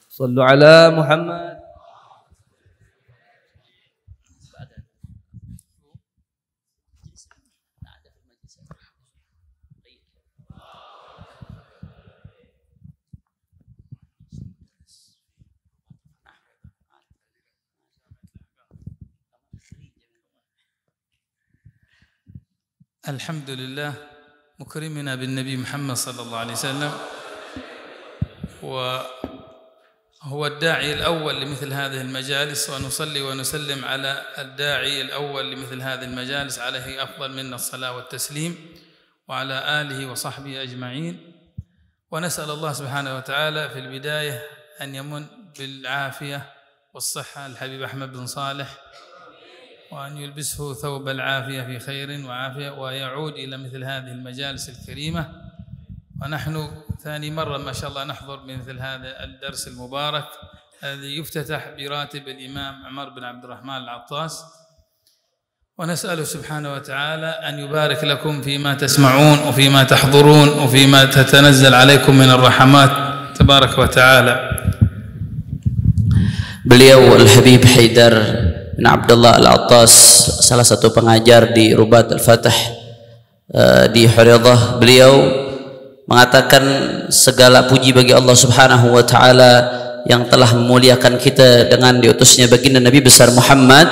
صلوا على محمد. الحمد لله مكرمنا بالنبي محمد صلى الله عليه وسلم، وهو الداعي الأول لمثل هذه المجالس، ونصلي ونسلم على الداعي الأول لمثل هذه المجالس، عليه أفضل منا الصلاة والتسليم، وعلى آله وصحبه أجمعين. ونسأل الله سبحانه وتعالى في البداية أن يمن بالعافية والصحة الحبيب أحمد بن صالح، وأن يلبسه ثوب العافية في خير وعافية، ويعود إلى مثل هذه المجالس الكريمة. ونحن ثاني مرة ما شاء الله نحضر مثل هذا الدرس المبارك الذي يفتتح براتب الإمام عمر بن عبد الرحمن العطاس، ونسأله سبحانه وتعالى أن يبارك لكم فيما تسمعون وفيما تحضرون وفيما تتنزل عليكم من الرحمات تبارك وتعالى. Beliau Al-Habib Haidar bin Abdullah Al-Attas, salah satu pengajar di Rubat Al-Fatah di Huridah, beliau mengatakan segala puji bagi Allah Subhanahu wa taala yang telah memuliakan kita dengan diutusnya baginda Nabi besar Muhammad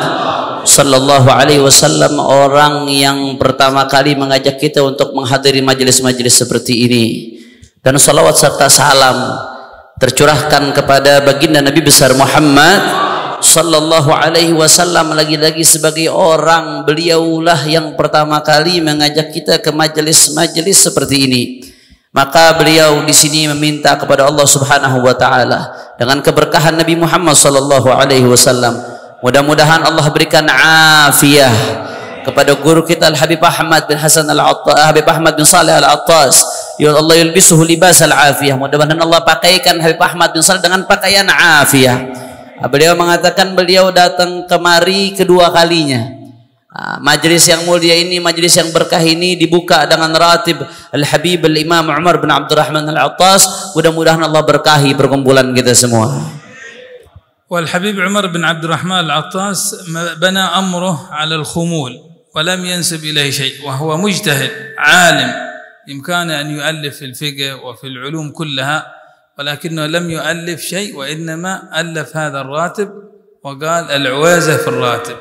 sallallahu alaihi wasallam, orang yang pertama kali mengajak kita untuk menghadiri majelis-majelis seperti ini. Dan salawat serta salam tercurahkan kepada baginda Nabi besar Muhammad sallallahu alaihi wasallam, lagi-lagi sebagai orang beliaulah yang pertama kali mengajak kita ke majelis-majelis seperti ini. Maka beliau di sini meminta kepada Allah Subhanahu wa taala dengan keberkahan Nabi Muhammad sallallahu alaihi wasallam, mudah-mudahan Allah berikan afiyah kepada guru kita Al-Habib Ahmad bin Hasan Al-Attas, Habib Ahmad bin Saleh Al-Attas. Ya Allah yulbisuhu libas al-afiyah, mudah-mudahan Allah pakaikan Habib Ahmad bin Saleh dengan pakaian afiyah. Beliau mengatakan beliau datang kemari kedua kalinya. Majelis yang mulia ini, majelis yang berkah ini dibuka dengan ratib Al-Habib Al-Imam Umar bin Abdurrahman Al-Attas. Mudah-mudahan Allah berkahi perkumpulan kita semua. والحبيب عمر بن عبد الرحمن العطاس بنى أمره على الخمول ولم ينسب إليه شيء، وهو مجتهد عالم بإمكانه أن يؤلف في الفقه وفي العلوم كلها، ولكنه لم يؤلف شيء، وإنما ألف هذا الراتب وقال العويزة في الراتب.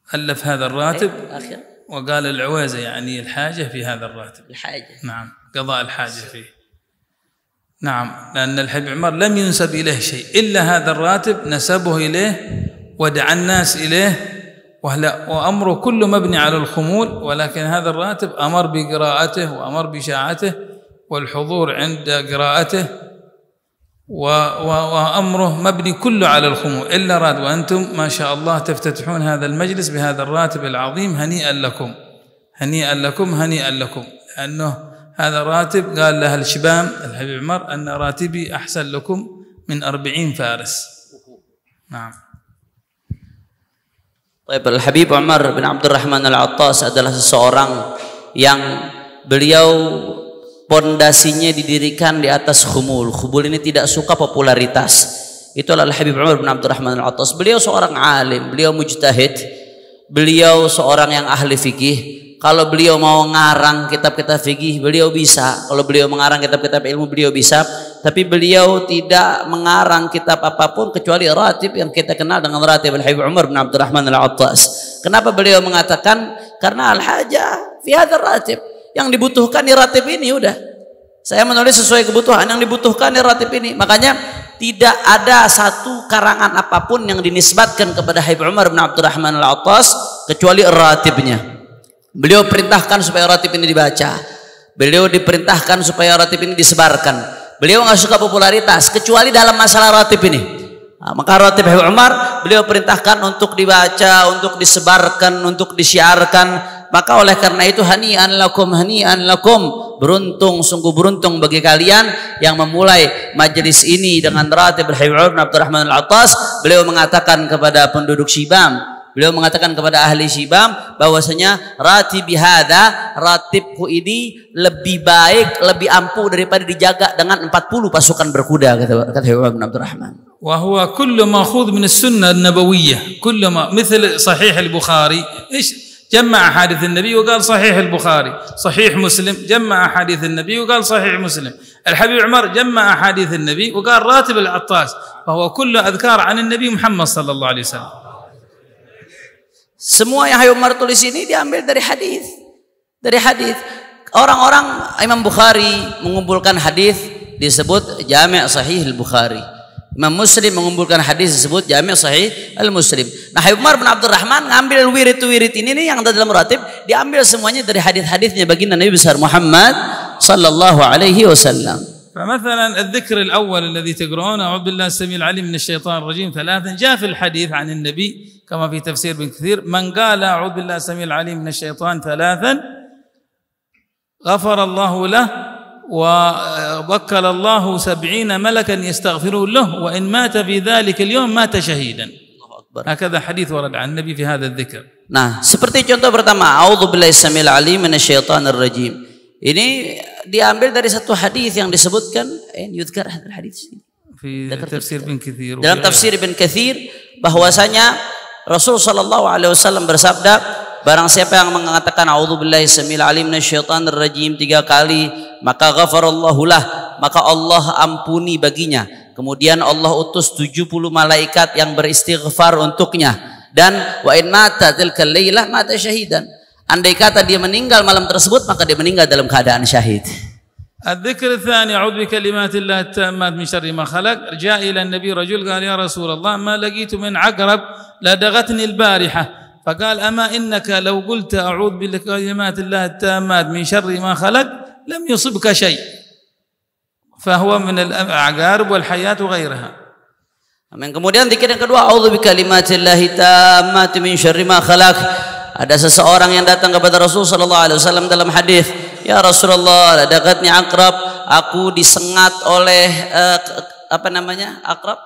ألف هذا الراتب وقال العويزة يعني الحاجة في هذا الراتب، الحاجة، نعم، قضاء الحاجة فيه. نعم، لأن الحبيب عمر لم ينسب إليه شيء إلا هذا الراتب نسبه إليه ودعا الناس إليه، وأمره كله مبني على الخمول، ولكن هذا الراتب أمر بقراءته وأمر بشاعته والحضور عند قراءته، وأمره مبني كله على الخمول إلا راتب. وأنتم ما شاء الله تفتتحون هذا المجلس بهذا الراتب العظيم، هنيئا لكم هنيئا لكم هنيئا لكم، لأنه هذا راتب قال له الشباب الحبيب عمر أن راتبي أحسن لكم من 40 فارس. نعم. Baik, Al-Habib Umar bin Abdurrahman Al-Attas adalah seseorang yang beliau pondasinya didirikan di atas khumul. Khumul ini tidak suka popularitas. Itulah Al-Habib Umar bin Abdurrahman Al-Attas. Beliau seorang alim, beliau mujtahid, beliau seorang yang ahli fikih. Kalau beliau mau ngarang kitab-kitab fikih, beliau bisa. Kalau beliau mengarang kitab-kitab ilmu, beliau bisa. Tapi beliau tidak mengarang kitab apapun kecuali ratib yang kita kenal dengan ratib Al-Habib Umar bin Abdurrahman Al-Attas. Kenapa beliau mengatakan? Karena al-hajah fi hadzal ratib. Yang dibutuhkan di ratib ini udah. Saya menulis sesuai kebutuhan yang dibutuhkan di ratib ini. Makanya tidak ada satu karangan apapun yang dinisbatkan kepada Habib Umar bin Abdurrahman Al-Attas kecuali ratibnya. Beliau perintahkan supaya ratib ini dibaca. Beliau diperintahkan supaya ratib ini disebarkan. Beliau nggak suka popularitas kecuali dalam masalah ratib ini. Maka ratib Habib Umar beliau perintahkan untuk dibaca, untuk disebarkan, untuk disiarkan. Maka oleh karena itu hani'an lakum, beruntung, sungguh beruntung bagi kalian yang memulai majelis ini dengan ratib Habib Umar bin Abdurrahman Al-Attas. Beliau mengatakan kepada penduduk Syibam, Beliau mengatakan kepada ahli Syibam bahwasanya ratibi hadza, ratibku ini lebih baik, lebih ampuh daripada dijaga dengan 40 pasukan berkuda, kata Umar bin Abdurrahman. وهو كل ما أخذ من السنة النبوية، كل ما مثل صحيح البخاري إيش جمع أحاديث النبي وقال صحيح البخاري، صحيح مسلم جمع أحاديث النبي وقال صحيح مسلم، الحبيب عمر جمع أحاديث النبي وقال راتب العطاس، فهو كل أذكار عن النبي محمد صلى الله عليه وسلم. Semua yang Habib Umar tulis ini diambil dari hadis. Dari hadis. Orang-orang Imam Bukhari mengumpulkan hadis disebut Jami' Sahih Al-Bukhari. Imam Muslim mengumpulkan hadis disebut Jami' Sahih Al-Muslim. Nah, Habib Umar bin Abdurrahman ngambil wirid-wirid ini nih yang ada dalam ratib, diambil semuanya dari hadis-hadisnya baginda Nabi besar Muhammad sallallahu alaihi wasallam. فمثلا الذكر الأول الذي تقرؤونه أعوذ بالله السميع العليم من الشيطان الرجيم 3 جاء في الحديث عن النبي كما في تفسير ابن كثير من قال أعوذ بالله السميع العليم من الشيطان 3 غفر الله له ووكل الله 70 ملكا يستغفرون له وإن مات في ذلك اليوم مات شهيدا. هكذا حديث ورد عن النبي في هذا الذكر. Nah, seperti contoh pertama, A'udzu billahi samil alim minasyaitonir rajim. Ini diambil dari satu hadis yang disebutkan yudhkar hadis في تفسير ابن كثير. Dalam tafsir Ibn Katsir bahwasanya Rasul sallallahu alaihi wasallam bersabda, barang siapa yang mengatakan a'udzubillahi samil alim minasyaitonir rajim 3 kali, maka ghafarallahu lah, maka Allah ampuni baginya. Kemudian Allah utus 70 malaikat yang beristighfar untuknya, dan wa in mata tilkal lailah mata syahidan. Andai kata dia meninggal malam tersebut, maka dia meninggal dalam keadaan syahid. الذكر الثاني أعوذ بكلمات الله التامات من شر ما خلق. جاء إلى النبي رجل قال يا رسول الله ما لقيت من عقرب لدغتني البارحة، فقال أما إنك لو قلت أعوذ بكلمات الله التامات من شر ما خلق لم يصبك شيء، فهو من العقارب والحياة وغيرها. Amin. Kemudian zikir yang kedua, a'udzu bikalimatillahi tammati min syarri ma khalaq. Ada seseorang yang datang kepada Rasul sallallahu alaihi wasallam dalam hadis, "Ya Rasulullah, ladaqatni aqrab, aku disengat oleh Aqrab?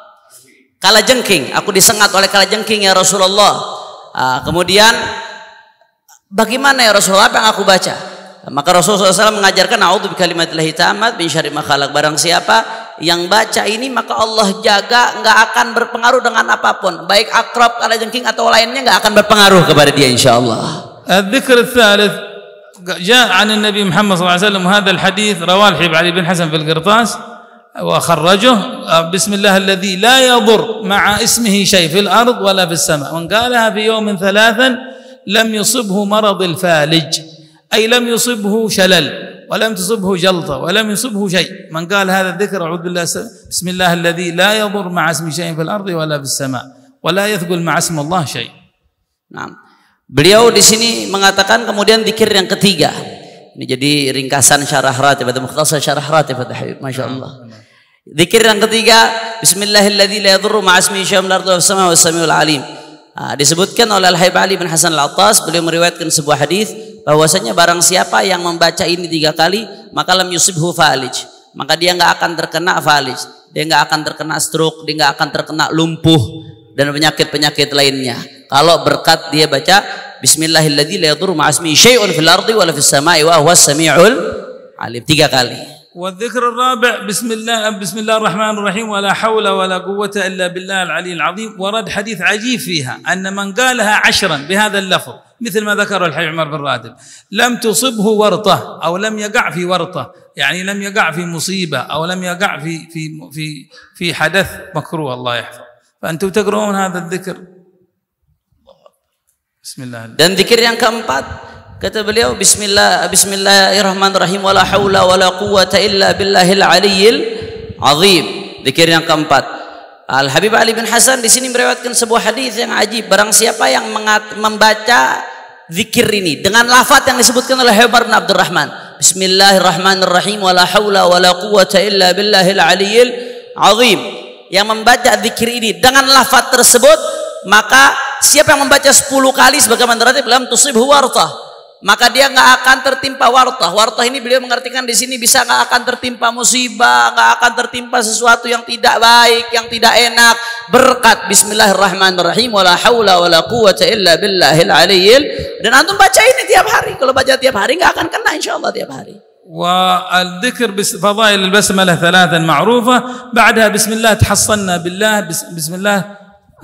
Kalajengking. Aku disengat oleh kalajengking ya Rasulullah." Kemudian bagaimana ya Rasulullah, apa yang aku baca? Maka Rasulullah SAW mengajarkan a'udzu bikalimatillahi tammat min syarri ma khalaq. Barang siapa yang baca ini maka Allah jaga, nggak akan berpengaruh dengan apapun, baik akrab, kalajengking atau lainnya, nggak akan berpengaruh kepada dia insyaallah. الذكر الثالث جاء عن النبي محمد صلى الله عليه وسلم هذا الحديث رواه الحبيب علي بن حسن في القرطاس وخرجه بسم الله الذي لا يضر مع اسمه شيء في الأرض ولا في السماء، من قالها في يوم 3 لم يصبه مرض الفالج، أي لم يصبه شلل ولم تصبه جلطة ولم يصبه شيء. من قال هذا الذكر أعوذ بالله بسم الله الذي لا يضر مع اسم شيء في الأرض ولا في السماء ولا يثقل مع اسم الله شيء. Nah, beliau di sini mengatakan kemudian zikir yang ketiga. Ini jadi ringkasan syarah ratib atau mukhtasar syarah ratib atau Habib, masya Allah. Zikir yang ketiga, Bismillahilladzi la yadurru ma'a ismihi syai'un fil ardi was samaa'i was samiul alim. Disebutkan oleh Al-Habib Ali bin Hasan Al-Attas, beliau meriwayatkan sebuah hadis bahwasanya barang siapa yang membaca ini 3 kali maka lam yusibhu falij, maka dia nggak akan terkena falij, dia nggak akan terkena stroke, dia nggak akan terkena lumpuh dan penyakit-penyakit lainnya kalau berkat dia baca Bismillahilladzi la yadurru ma'a ismihi syai'un fil ardi wala fis samaa'i wa huwas samiul alim 3 kali. والذكر الرابع بسم الله الرحمن الرحيم ولا حول ولا قوة إلا بالله العلي العظيم. ورد حديث عجيب فيها أن من قالها 10 بهذا اللفظ مثل ما ذكر الحبيب عمر بن راتب لم تصبه ورطة أو لم يقع في ورطة، يعني لم يقع في مصيبة أو لم يقع في حدث مكروه الله يحفظ. فأنتم تقرؤون هذا الذكر. بسم الله. Dan zikir yang keempat, kata beliau Bismillahirrahmanirrahim wala haula wala quwwata illa billahil aliyyil azim. Zikir yang keempat. Al-Habib Ali bin Hasan di sini meriwayatkan sebuah hadis yang ajib. Barang siapa yang membaca zikir ini dengan lafaz yang disebutkan oleh Umar bin Abdurrahman, Bismillahirrahmanirrahim wala haula wala quwwata illa billahil aliyyil azim. Yang membaca zikir ini dengan lafaz tersebut, maka siapa yang membaca 10 kali sebagaimana tertib lam tusibhu wartah, maka dia nggak akan tertimpa wartah. Wartah ini beliau mengartikan di sini bisa nggak akan tertimpa musibah, nggak akan tertimpa sesuatu yang tidak baik, yang tidak enak, berkat bismillahirrahmanirrahim wala haula wala quwwata illa billahil aliyyil. Dan antum baca ini tiap hari. Kalau baca tiap hari enggak akan kena insyaallah tiap hari. والذكر بفضائل البسملة 3 معروفة. بعدها بسم الله تحصنا بالله، بسم الله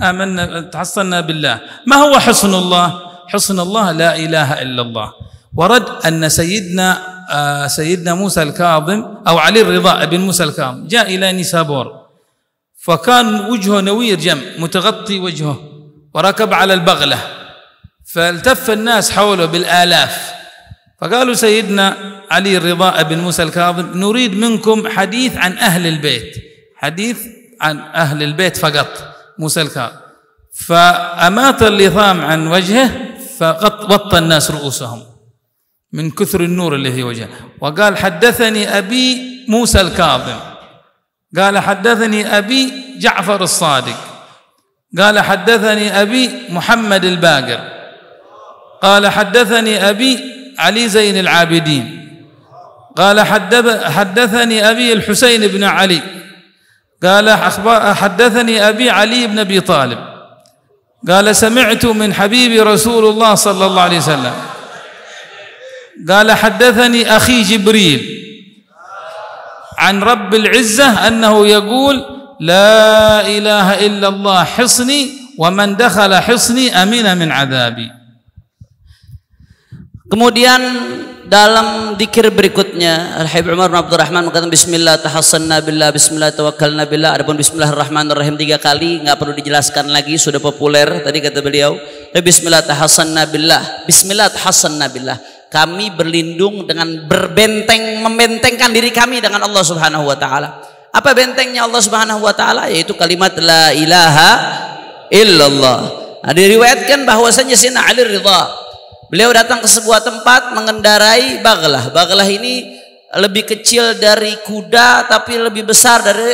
آمنا تحصنا بالله. ما هو حصن الله؟ حصن الله لا إله إلا الله. ورد أن سيدنا موسى الكاظم أو علي الرضا بن موسى الكاظم جاء إلى نيسابور، فكان وجهه نوير جم متغطي وجهه، وركب على البغلة، فالتف الناس حوله بالآلاف، فقالوا سيدنا علي الرضا بن موسى الكاظم نريد منكم حديث عن أهل البيت، حديث عن أهل البيت فقط موسى الكاظم. فأماط اللثام عن وجهه فغطى الناس رؤوسهم من كثر النور اللي في وجهه. وقال حدثني أبي موسى الكاظم، قال حدثني أبي جعفر الصادق، قال حدثني أبي محمد الباقر، قال حدثني أبي علي زين العابدين، قال حدثني أبي الحسين بن علي، قال حدثني أبي علي بن أبي طالب، قال سمعت من حبيبي رسول الله صلى الله عليه وسلم، قال حدثني أخي جبريل عن رب العزة أنه يقول لا إله إلا الله حصني ومن دخل حصني أمن من عذابي. Kemudian dalam dzikir berikutnya Al-Habib Umar bin Abdurrahman mengatakan bismillah tahassanna billah, bismillah tawakkalna billah. Adapun bismillahirrahmanirrahim 3 kali enggak perlu dijelaskan lagi, sudah populer tadi kata beliau. Bismillah tahassanna billah, bismillah tahassanna billah. Kami berlindung dengan membentengkan diri kami dengan Allah Subhanahu wa taala. Apa bentengnya Allah Subhanahu wa taala? Yaitu kalimat la ilaha illallah. Nah, diriwayatkan bahwasanya Sayyidina Ali Ridha beliau datang ke sebuah tempat mengendarai baglah. Baglah ini lebih kecil dari kuda tapi lebih besar dari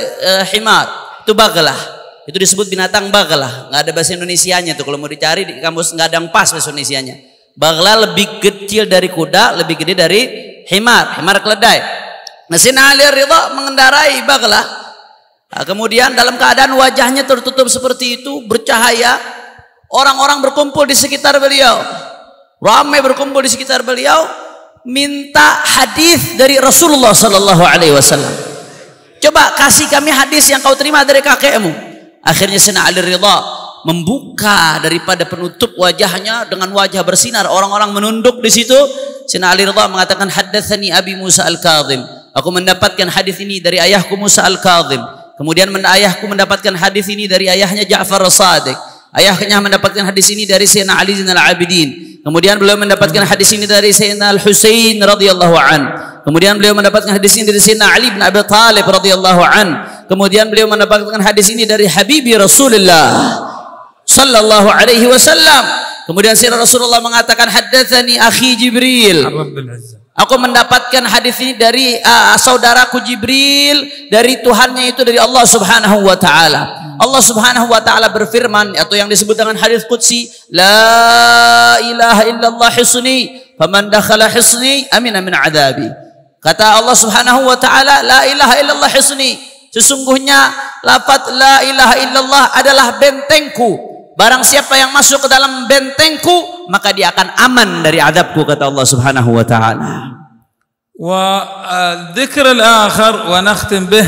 himar. Itu baglah. Itu disebut binatang baglah. Nggak ada bahasa Indonesianya tuh, kalau mau dicari di kamus nggak ada yang pas bahasa Indonesianya. Baglah lebih kecil dari kuda, lebih gede dari himar keledai. Nah, Sayyidina Ali Ridha mengendarai baglah. Nah, kemudian dalam keadaan wajahnya tertutup seperti itu, bercahaya. Orang-orang berkumpul di sekitar beliau. Ramai berkumpul di sekitar beliau, minta hadis dari Rasulullah sallallahu alaihi wasallam. Coba kasih kami hadis yang kau terima dari kakekmu. Akhirnya Sayyidina Ali Ridha membuka daripada penutup wajahnya dengan wajah bersinar. Orang-orang menunduk di situ. Sayyidina Ali Ridha mengatakan haddatsani Abi Musa Al-Kadzim. Aku mendapatkan hadis ini dari ayahku Musa Al-Kadzim. Kemudian ayahku mendapatkan hadis ini dari ayahnya Ja'far As-Sadiq. Ayahnya mendapatkan hadis ini dari Sayyidina Ali Zainal Abidin. Kemudian beliau mendapatkan hadis ini dari Sayyidina Al-Husain radhiyallahu an. Kemudian beliau mendapatkan hadis ini dari Sayyidina Ali bin Abi Thalib radhiyallahu an. Kemudian beliau mendapatkan hadis ini dari Habibi Rasulullah sallallahu alaihi wasallam. Kemudian Sayyidina Rasulullah mengatakan haddatsani akhi Jibril. Aku mendapatkan hadis ini dari saudaraku Jibril, dari Tuhannya itu dari Allah Subhanahu wa taala. Allah Subhanahu wa taala berfirman atau yang disebut dengan hadis qudsi, la ilaha illallah hisni, faman dakhala hisni amina min adabi. Kata Allah Subhanahu wa taala, la ilaha illallah hisni. Sesungguhnya lafaz la ilaha illallah adalah bentengku. Barang siapa yang masuk ke dalam bentengku, maka dia akan aman dari azabku, kata Allah Subhanahu wa taala. والذكر الآخر ونختم به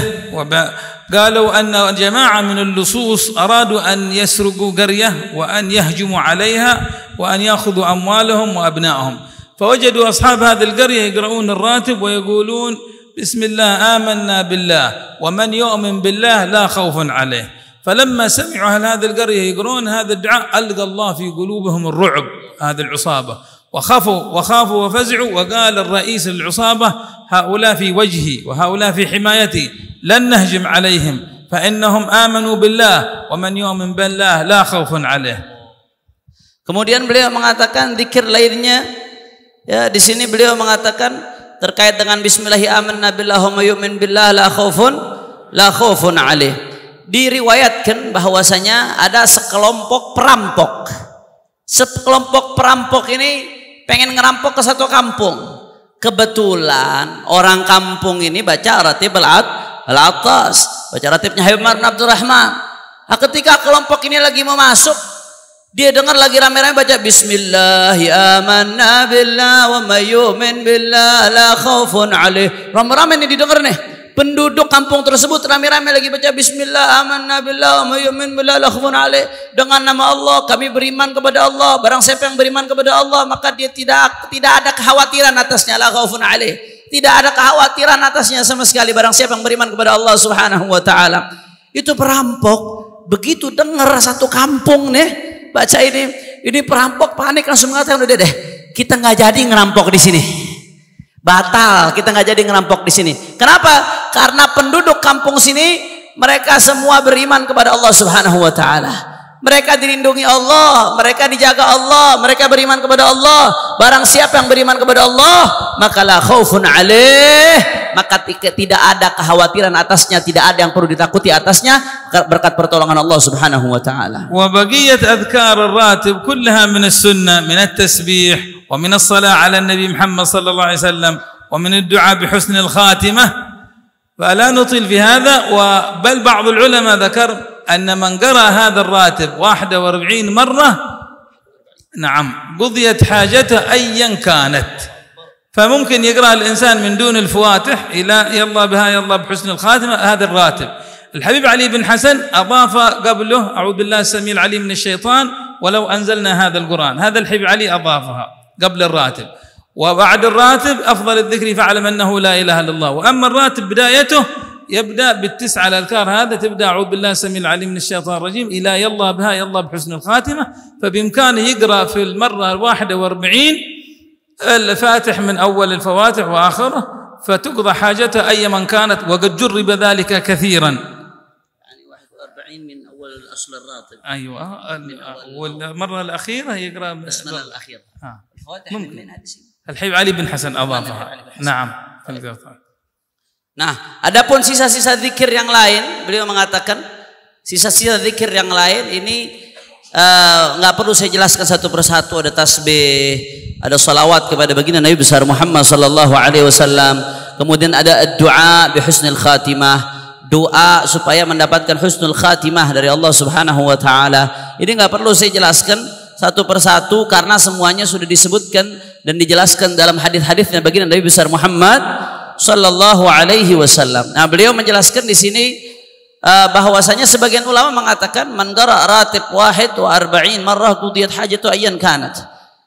قالوا أن جماعة من اللصوص أرادوا أن يسرقوا قرية وأن يهجموا عليها وأن يأخذوا أموالهم وأبنائهم، فوجدوا أصحاب هذه القرية يقرؤون الراتب ويقولون بسم الله آمنا بالله ومن يؤمن بالله لا خوف عليه. فلما سمعوا أهل هذه القرية يقرؤون هذا الدعاء ألقى الله في قلوبهم الرعب، هذه العصابة، وخافوا وفزعوا. وقال الرئيس للعصابة هؤلاء في وجهي وهؤلاء في حمايتي لن نهجم عليهم فإنهم آمنوا بالله ومن يؤمن بالله لا خوف عليه. Kemudian beliau mengatakan zikir lainnya, ya di sini beliau mengatakan terkait dengan bismillahi amanna billah wa yu'min billah la khaufun alaih. Diriwayatkan bahwasanya ada sekelompok perampok. Sekelompok perampok ini pengen ngerampok ke satu kampung. Kebetulan orang kampung ini baca ratib al-atas, baca ratibnya Habib Umar bin Abdurrahman. Ketika kelompok ini lagi mau masuk, dia dengar lagi rame-rame baca Bismillah amanna billah wa may yu'min billah la khaufun alaih. Rame-rame nih didengar nih. Penduduk kampung tersebut rame-rame lagi baca Bismillah amanna billah wa may yu'min billah la khaufun alaih. Dengan nama Allah kami beriman kepada Allah. Barang siapa yang beriman kepada Allah maka dia tidak ada kekhawatiran atasnya, la khaufun alaih. Tidak ada kekhawatiran atasnya sama sekali barang siapa yang beriman kepada Allah Subhanahu wa taala. Itu perampok begitu dengar satu kampung nih baca ini perampok panik langsung mengatakan udah deh kita nggak jadi ngerampok di sini, batal kita nggak jadi ngerampok di sini. Kenapa? Karena penduduk kampung sini mereka semua beriman kepada Allah Subhanahu wa taala. Mereka dilindungi Allah, mereka dijaga Allah, mereka beriman kepada Allah. Barang siapa yang beriman kepada Allah maka la khaufun alaih, maka tidak ada kekhawatiran atasnya, tidak ada yang perlu ditakuti atasnya berkat pertolongan Allah Subhanahu wa taala. Wa baqiyat adhkar ar-ratib kullaha min as-sunnah min at-tasbih wa min as-salah ala an-nabi Muhammad sallallahu alaihi wasallam wa min ad-du'a bi husn al-khatimah. فلا نطيل في هذا، بل بعض العلماء ذكر أن من قرأ هذا الراتب 41 مرة نعم قضيت حاجته أيا كانت. فممكن يقرأ الإنسان من دون الفواتح إلى يلا بها يلا بحسن الخاتمة هذا الراتب. الحبيب علي بن حسن أضاف قبله أعوذ بالله السميع العليم من الشيطان ولو أنزلنا هذا القرآن، هذا الحبيب علي أضافها قبل الراتب. وبعد الراتب أفضل الذكر فاعلم أنه لا إله إلا الله. وأما الراتب بدايته يبدأ بالتسعة الأذكار هذا، تبدأ أعوذ بالله السميع العليم من الشيطان الرجيم إلى يلا بها يلا بحسن الخاتمة. فبإمكانه يقرأ في المرة 41 الفاتح من أول الفواتح وآخره فتقضى حاجته أي من كانت، وقد جرب ذلك كثيرا. يعني 41 من أول الأصل الراتب. أيوة والمرة الأخيرة يقرأ البسملة الأخيرة. الفواتح من هذه الحبيب علي بن حسن أضافها. نعم. Nah, adapun sisa-sisa zikir yang lain, beliau mengatakan sisa-sisa zikir yang lain ini nggak perlu saya jelaskan satu persatu. Ada tasbih, ada salawat kepada baginda Nabi besar Muhammad sallallahu alaihi wasallam. Kemudian ada doa bi husnul khatimah, doa supaya mendapatkan husnul khatimah dari Allah Subhanahu wa taala. Ini nggak perlu saya jelaskan satu persatu karena semuanya sudah disebutkan dan dijelaskan dalam hadis-hadisnya baginda Nabi besar Muhammad sallallahu alaihi wasallam. Nah, beliau menjelaskan di sini bahwasanya sebagian ulama mengatakan man qara ratib wahid wa 40 marrah qudiyat hajatu ayyan kanat.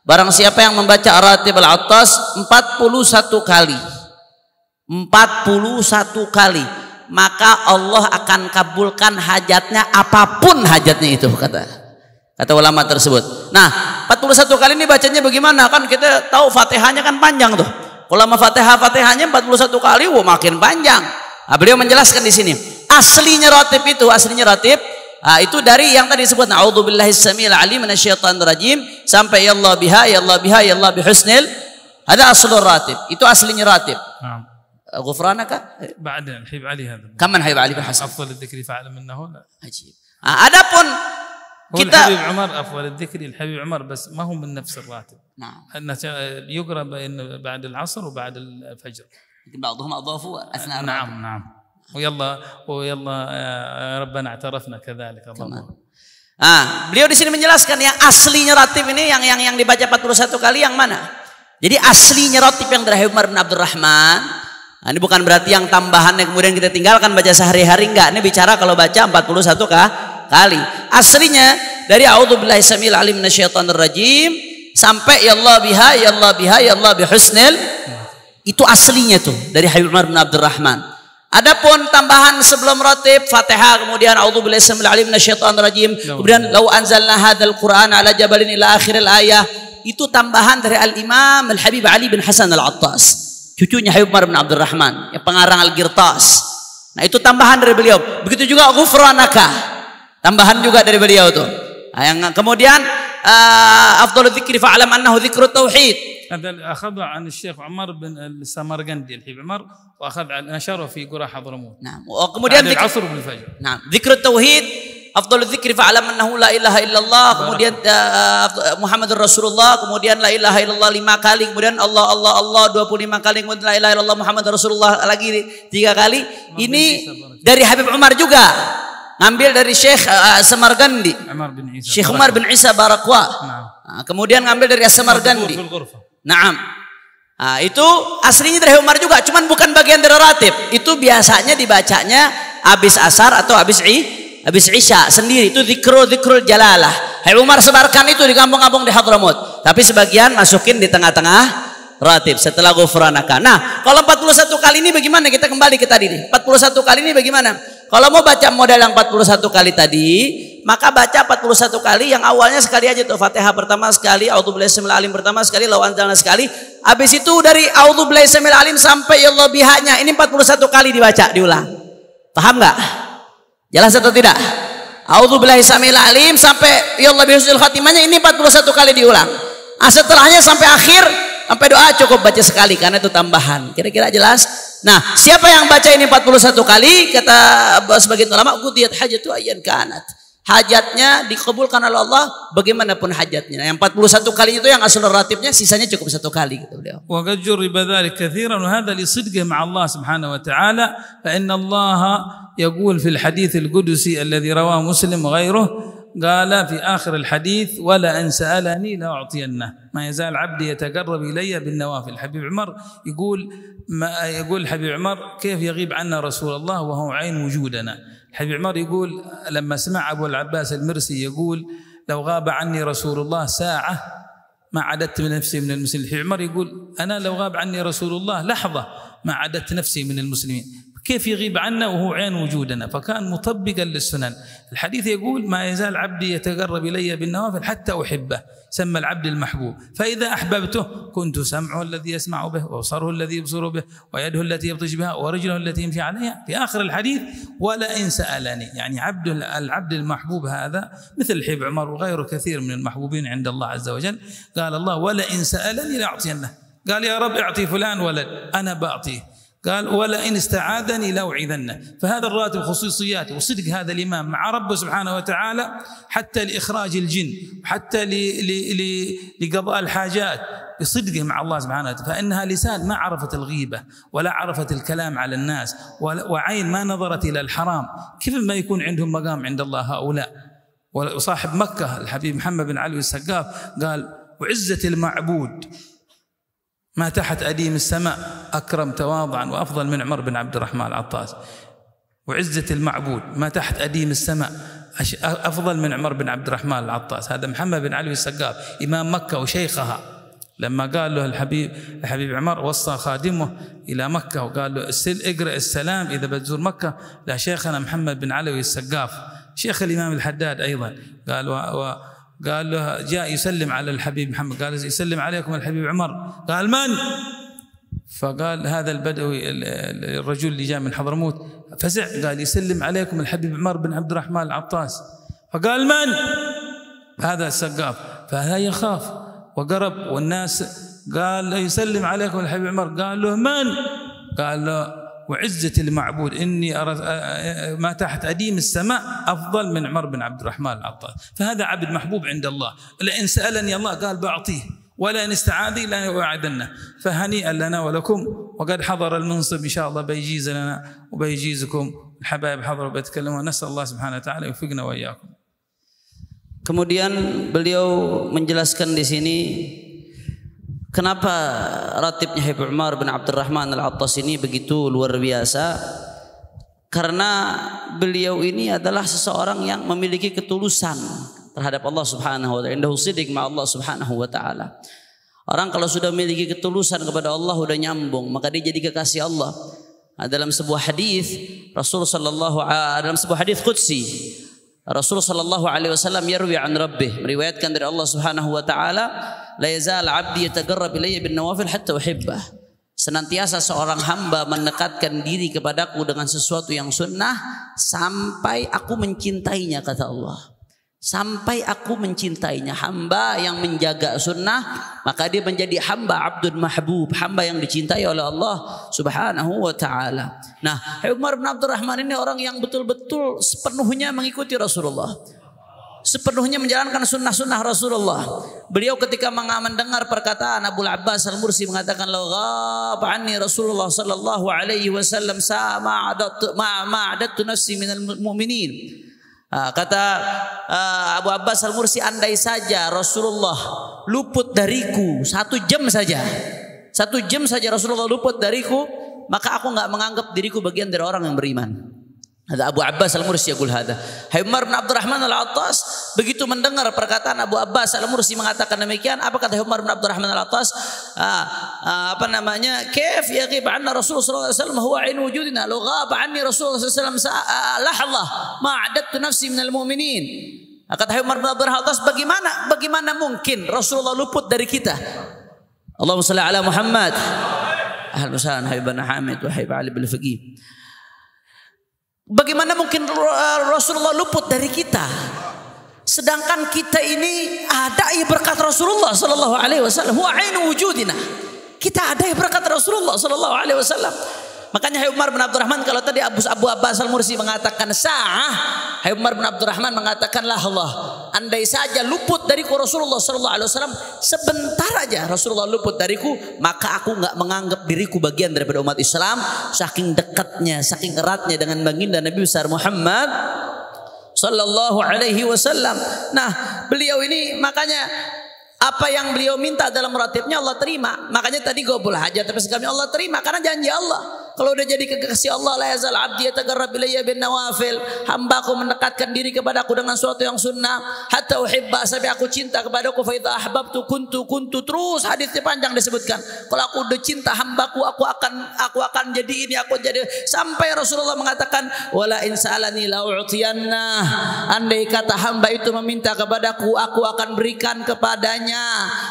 Barang siapa yang membaca ratib al-Attas 41 kali. 41 kali, maka Allah akan kabulkan hajatnya apapun hajatnya itu kata ulama tersebut. Nah, 41 kali ini bacanya bagaimana? Kan kita tahu Fatihahnya kan panjang tuh. Kalau Fatihahnya 41 kali, makin panjang. Nah, beliau menjelaskan di sini. Aslinya ratib itu dari yang tadi disebut a'udzubillahi samil alim minasyaitonir rajim sampai yallah biha yallah biha yallah bihusnil. Ada aslur ratib. Itu aslinya ratib. Ghufranaka? Ba'da al-Habib Ali hada. Kaman Habib Ali bin Hasan. Afdal dzikri fa'lam annahu la. Ajib. Adapun kita الحبيب عمر أفضل الذكر الحبيب عمر بس ما هو من نفس الراتب. نعم. أنه يقرأ بعد العصر وبعد الفجر. لكن بعضهم أضافوا أثناء نعم. ويلا ربنا اعترفنا كذلك. Beliau di sini menjelaskan yang aslinya ratib ini yang dibaca 41 kali yang mana? Jadi aslinya ratib yang dari Umar bin Abdurrahman. Nah, ini bukan berarti yang tambahan yang kemudian kita tinggalkan baca sehari-hari, enggak. Ini bicara kalau baca 41 kali. Aslinya dari a'udzubillahi samil alim minasyaitonir rajim sampai yallah biha yallah biha yallah bihusnil. Itu aslinya tuh dari Habib Umar bin Abdurrahman. Adapun tambahan sebelum ratib Fatihah, kemudian a'udzubillahi samil alim minasyaitonir rajim, kemudian lau anzalna hadzal qur'an ala jabalin ila akhiril ayah, itu tambahan dari Al-Imam Al-Habib Ali bin Hasan Al-Attas, cucunya Habib Umar bin Abdurrahman yang pengarang Al-Qirtas. Nah, itu tambahan dari beliau. Begitu juga ghufranaka, tambahan juga dari beliau tuh. Nah, yang kemudian afdhalul dzikri fa'lam annahu dzikrut tauhid. هذا أخذ عن الشيخ عمر بن السمرقندي الحبيب عمر وأخذ نشره في قرى حضرموت. نعم. وkemudian العصر بالفجر. نعم. dzikrut tauhid, afdhalul dzikri fa'lam annahu la ilaha illallah, kemudian Muhammadur Rasulullah, kemudian la ilaha illallah 5 kali, kemudian Allah 25 kali, kemudian la ilaha illallah Muhammadur Rasulullah lagi 3 kali. Ini dari Habib Umar juga. ngambil dari Syekh Samarkandi. Syekh Umar bin Isa Barakwa. Nah, kemudian ngambil dari Samarkandi. Naam. Nah, itu aslinya dari Umar juga, cuman bukan bagian dari ratib. Itu biasanya dibacanya habis asar atau habis Isya sendiri. Itu zikrul jalalah. Umar sebarkan itu di kampung-kampung di Hadramut. Tapi sebagian masukin di tengah-tengah ratib setelah ghufranaka. Nah, kalau 41 kali ini bagaimana? Kita kembali ke tadi nih. 41 kali ini bagaimana? Kalau mau baca model yang 41 kali tadi, maka baca 41 kali yang awalnya sekali aja tuh. Fatihah pertama sekali, A'udzubillahi minasyaitonir rajim pertama sekali, law anzalna sekali. Habis itu dari A'udzubillahi minasyaitonir rajim sampai ya Allah bihanya. Ini 41 kali dibaca, diulang. Paham enggak? Jelas atau tidak? A'udzubillahi minasyaitonir rajim sampai ya Allah bihusnul khatimahnya ini 41 kali diulang. Nah, setelahnya sampai akhir sampai doa cukup baca sekali karena itu tambahan. Kira-kira jelas? Nah, siapa yang baca ini 41 kali, kata sebagian ulama, qudiyat hajatu ayyan kanat. Hajatnya dikabulkan oleh Allah bagaimanapun hajatnya. Yang 41 kali itu yang asal ratibnya, sisanya cukup 1 kali gitu beliau. Wa qad jurriba dzalik katsiran wa hadha li sidqihi ma'a Allah subhanahu wa ta'ala fa inna Allah yaqul fil hadits al-qudusi alladhi rawahu Muslim wa ghayruhu قال في آخر الحديث ولا أن سألني لأعطينه ما يزال عبدي يتقرب إلي بالنوافل. حبيب عمر يقول حبيب عمر كيف يغيب عنا رسول الله وهو عين وجودنا. حبيب عمر يقول لما سمع أبو العباس المرسي يقول لو غاب عني رسول الله ساعة ما عددت من نفسي من المسلمين. حبيب عمر يقول أنا لو غاب عني رسول الله لحظة ما عددت نفسي من المسلمين. كيف يغيب عنا وهو عين وجودنا؟ فكان مطبقا للسنن. الحديث يقول ما يزال عبدي يتقرب إلي بالنوافل حتى أحبه. سمى العبد المحبوب. فإذا أحببته كنت سمعه الذي يسمع به وبصره الذي يبصر به ويده التي يبطش بها ورجله التي يمشي عليها. في آخر الحديث ولا إن سألني، يعني العبد المحبوب هذا مثل حبيب عمر وغيره كثير من المحبوبين عند الله عز وجل. قال الله ولا إن سألني لأعطينه. قال يا رب اعطي فلان ولد أنا بأعطيه. قال ولا إن استعاذني لأوعذنه. فهذا الراتب خصوصياته وصدق هذا الإمام مع ربه سبحانه وتعالى حتى لإخراج الجن حتى لقضاء الحاجات بصدقه مع الله سبحانه وتعالى. فإنها لسان ما عرفت الغيبة ولا عرفت الكلام على الناس وعين ما نظرت إلى الحرام. كيف ما يكون عندهم مقام عند الله هؤلاء؟ وصاحب مكة الحبيب محمد بن علوي السقاف قال وعزة المعبود ما تحت أديم السماء أكرم تواضعا وأفضل من عمر بن عبد الرحمن العطاس. وعزة المعبود ما تحت أديم السماء أفضل من عمر بن عبد الرحمن العطاس. هذا محمد بن علوي السقاف إمام مكة وشيخها. لما قال له الحبيب عمر وصى خادمه إلى مكة وقال له اقرأ السلام إذا بتزور مكة لشيخنا محمد بن علوي السقاف شيخ الإمام الحداد أيضا. قال له جاء يسلم على الحبيب محمد قال يسلم عليكم الحبيب عمر. قال من؟ فقال هذا البدوي الرجل اللي جاء من حضرموت فزع قال يسلم عليكم الحبيب عمر بن عبد الرحمن العطاس. فقال من؟ هذا السقاف. فهذا يخاف وقرب والناس قال يسلم عليكم الحبيب عمر. قال له من؟ قال له وعزة المعبود إني أرى ما تحت أديم السماء أفضل من عمر بن عبد الرحمن العطاس. فهذا عبد محبوب عند الله. لئن سألني الله قال بعطيه ولا إن استعاذي لا يوعدنه. فهنيئا لنا ولكم وقد حضر المنصب إن شاء الله بيجيز لنا وبيجيزكم الحبايب حضروا بيتكلموا. نسأل الله سبحانه وتعالى يوفقنا وإياكم. Kemudian beliau menjelaskan di sini kenapa ratibnya Habib Umar bin Abdurrahman Al-Attas ini begitu luar biasa. Karena beliau ini adalah seseorang yang memiliki ketulusan terhadap Allah Subhanahu wa taala. Indahu sidq ma Allah Subhanahu wa taala. Orang kalau sudah memiliki ketulusan kepada Allah udah nyambung, maka dia jadi kekasih Allah. Dalam sebuah hadis dalam sebuah hadis qudsi Rasul sallallahu alaihi wasallam yarwi an rabbih, meriwayatkan dari Allah Subhanahu wa taala, la yazal 'abdi yataqarrab ilayya bin nawafil hatta uhibbah. Senantiasa seorang hamba mendekatkan diri kepadaku dengan sesuatu yang sunnah sampai aku mencintainya, kata Allah. Sampai aku mencintainya. Hamba yang menjaga sunnah maka dia menjadi hamba abdul mahbub, hamba yang dicintai oleh Allah Subhanahu wa taala. Nah, Umar bin Abdurrahman ini orang yang betul-betul sepenuhnya mengikuti Rasulullah, sepenuhnya menjalankan sunnah-sunnah Rasulullah. Beliau ketika mendengar perkataan Abu Abbas Al-Mursi mengatakan la ghaba anni Rasulullah sallallahu alaihi wasallam ma adattu nafsi minal mu'minin. Kata Abu Abbas Al-Mursi, andai saja Rasulullah luput dariku 1 jam saja, 1 jam saja Rasulullah luput dariku, maka aku nggak menganggap diriku bagian dari orang yang beriman. Ada Abu Abbas Al-Mursi yaqul hadza. Umar bin Abdurrahman Al-Attas begitu mendengar perkataan Abu Abbas Al-Mursi mengatakan demikian, apa kata Umar bin Abdurrahman Al-Attas? Kaif yaghib 'anna Rasulullah sallallahu alaihi wasallam huwa 'ain wujudina, law ghaba 'anni Rasulullah sallallahu alaihi wasallam lahadhah ma 'adadtu nafsi minal mu'minin. Kata Umar bin Abdurrahman Al-Attas, bagaimana mungkin Rasulullah luput dari kita? Allahumma shalli ala Muhammad. Ahlan wa sahlan Habibana Hamid wa Habib Ali bil Faqih. Bagaimana mungkin Rasulullah luput dari kita? Sedangkan kita ini ada berkat Rasulullah sallallahu alaihi wasallam. Huwa ainu wujudina. Kita ada berkat Rasulullah sallallahu alaihi wasallam. Makanya Umar bin Abdurrahman, kalau tadi Abu Abbas Al-Mursi mengatakan sa'ah, Umar bin Abdurrahman mengatakanlah Allah, andai saja luput dariku Rasulullah sallallahu alaihi wasallam sebentar aja Rasulullah luput dariku, maka aku nggak menganggap diriku bagian daripada umat Islam. Saking dekatnya, saking eratnya dengan baginda Nabi besar Muhammad sallallahu alaihi wasallam. Nah, beliau ini makanya apa yang beliau minta dalam ratibnya Allah terima. Makanya tadi qabul hajat tapi sekali Allah terima karena janji Allah. Kalau udah jadi kekasih Allah, la yazal abdi yataqarrab ilayya bin nawafil, hambaku mendekatkan diri kepadaku dengan suatu yang sunnah, hatta uhibba, sampai aku cinta kepadaku, fa idza ahbabtu kuntu, terus hadisnya panjang disebutkan. Kalau aku udah cinta hambaku, aku akan jadi ini, aku jadi, sampai Rasulullah mengatakan wala in sa'alani la u'tiyanna, andai kata hamba itu meminta kepadaku, aku akan berikan kepadanya.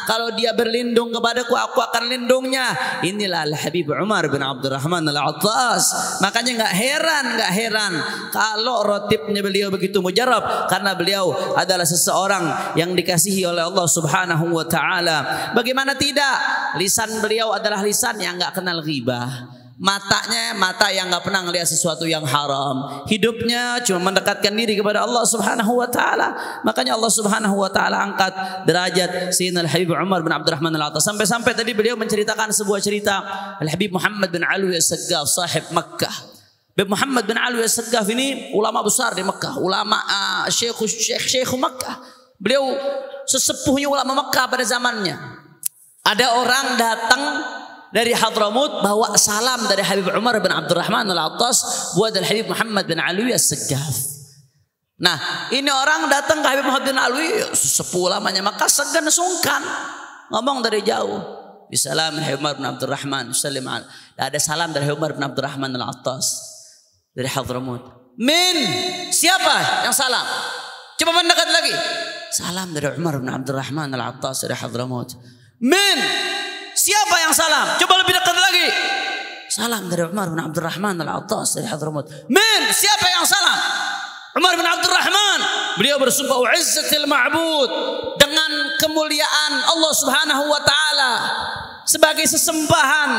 Kalau dia berlindung kepadaku, aku akan lindungnya. Inilah Al-Habib Umar bin Abdurrahman Al-Attas. Makanya nggak heran kalau rotibnya beliau begitu mujarab, karena beliau adalah seseorang yang dikasihi oleh Allah Subhanahu wa taala. Bagaimana tidak? Lisan beliau adalah lisan yang nggak kenal ghibah. Matanya mata yang nggak pernah ngelihat sesuatu yang haram. Hidupnya cuma mendekatkan diri kepada Allah Subhanahu wa taala. Makanya Allah Subhanahu wa taala angkat derajat Sayyidina Al-Habib Umar bin Abdurrahman Al-Attas. Sampai-sampai tadi beliau menceritakan sebuah cerita Al-Habib Muhammad bin Alwi As-Saggaf, sahib Makkah. Habib Muhammad bin Alwi As-Saggaf ini ulama besar di Makkah, ulama syekh Makkah. Beliau sesepuhnya ulama Makkah pada zamannya. Ada orang datang dari Hadramut bawa salam dari Habib Umar bin Abdurrahman Al-Attas buat Al-Habib Muhammad bin Alwi As-Saggaf. Nah, ini orang datang ke Habib Muhammad bin Alwi, sepuh lamanya, maka segan sungkan ngomong dari jauh. Bisalamin Habib Umar bin Abdurrahman, salim al. Ada salam dari Habib Umar bin Abdurrahman Al-Attas dari Hadramut. Min, siapa yang salam? Coba mendekat lagi. Salam dari Umar bin Abdurrahman Al-Attas dari Hadramut. Min, siapa yang salam? Coba lebih dekat lagi. Salam dari Umar bin Abdurrahman Al-Attas dari Hadramut. Min, siapa yang salam? Umar bin Abdurrahman. Beliau bersumpah u'izzatil ma'bud, dengan kemuliaan Allah Subhanahu wa taala sebagai sesembahan.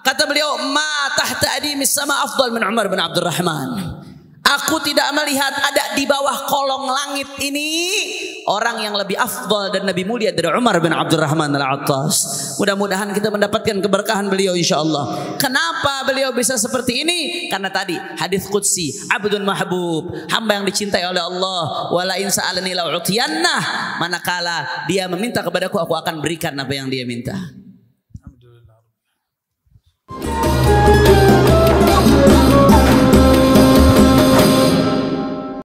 Kata beliau, ma tahta adimis sama afdal min Umar bin Abdurrahman. Aku tidak melihat ada di bawah kolong langit ini orang yang lebih afdal dan lebih mulia dari Umar bin Abdurrahman Al-Attas. Mudah-mudahan kita mendapatkan keberkahan beliau insyaallah. Kenapa beliau bisa seperti ini? Karena tadi hadis qudsi, abdun mahbub, hamba yang dicintai oleh Allah. Wala in sa'alani la u'tiyannah, manakala dia meminta kepadaku, aku akan berikan apa yang dia minta.